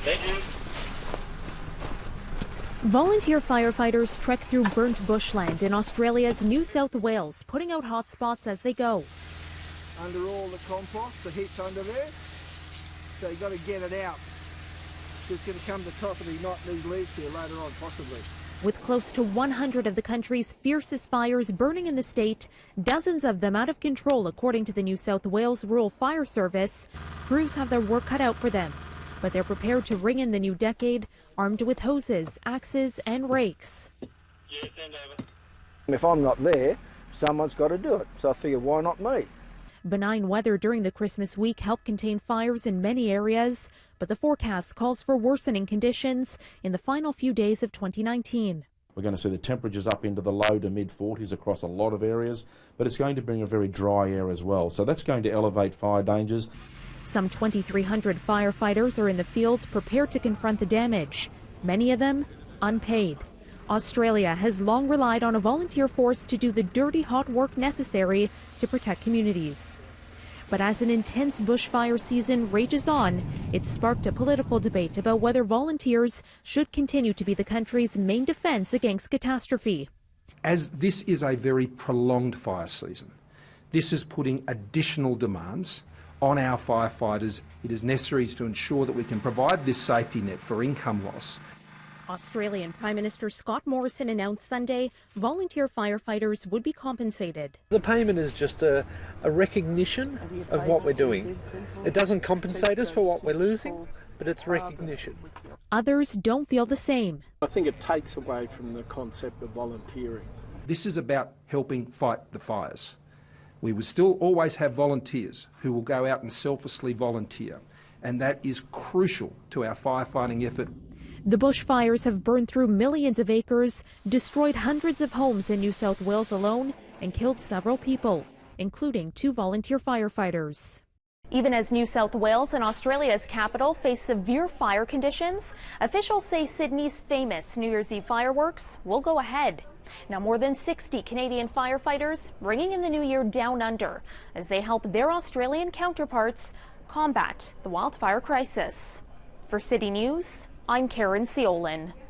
Thank you. Volunteer firefighters trek through burnt bushland in Australia's New South Wales, putting out hotspots as they go. Under all the compost, the heat's under there, so you've got to get it out. So it's going to come to the top of the knot in these leaves here later on, possibly. With close to 100 of the country's fiercest fires burning in the state, dozens of them out of control according to the New South Wales Rural Fire Service, crews have their work cut out for them. But they're prepared to ring in the new decade, armed with hoses, axes and rakes. Yeah, send over. If I'm not there, someone's got to do it. So I figure, why not me? Benign weather during the Christmas week helped contain fires in many areas, but the forecast calls for worsening conditions in the final few days of 2019. We're going to see the temperatures up into the low to mid-40s across a lot of areas, but it's going to bring a very dry air as well. So that's going to elevate fire dangers. Some 2,300 firefighters are in the field prepared to confront the damage, many of them unpaid. Australia has long relied on a volunteer force to do the dirty, hot work necessary to protect communities. But as an intense bushfire season rages on, it's sparked a political debate about whether volunteers should continue to be the country's main defense against catastrophe. As this is a very prolonged fire season, this is putting additional demands on our firefighters. It is necessary to ensure that we can provide this safety net for income loss. Australian Prime Minister Scott Morrison announced Sunday volunteer firefighters would be compensated. The payment is just a recognition of what we're doing. It doesn't compensate us for what we're losing, but it's recognition. Others don't feel the same. I think it takes away from the concept of volunteering. This is about helping fight the fires. We will still always have volunteers who will go out and selflessly volunteer, and that is crucial to our firefighting effort. The bushfires have burned through millions of acres, destroyed hundreds of homes in New South Wales alone, and killed several people, including 2 volunteer firefighters. Even as New South Wales and Australia's capital face severe fire conditions, officials say Sydney's famous New Year's Eve fireworks will go ahead. Now more than 60 Canadian firefighters ringing in the new year down under as they help their Australian counterparts combat the wildfire crisis. For City News, I'm Karen Seolin.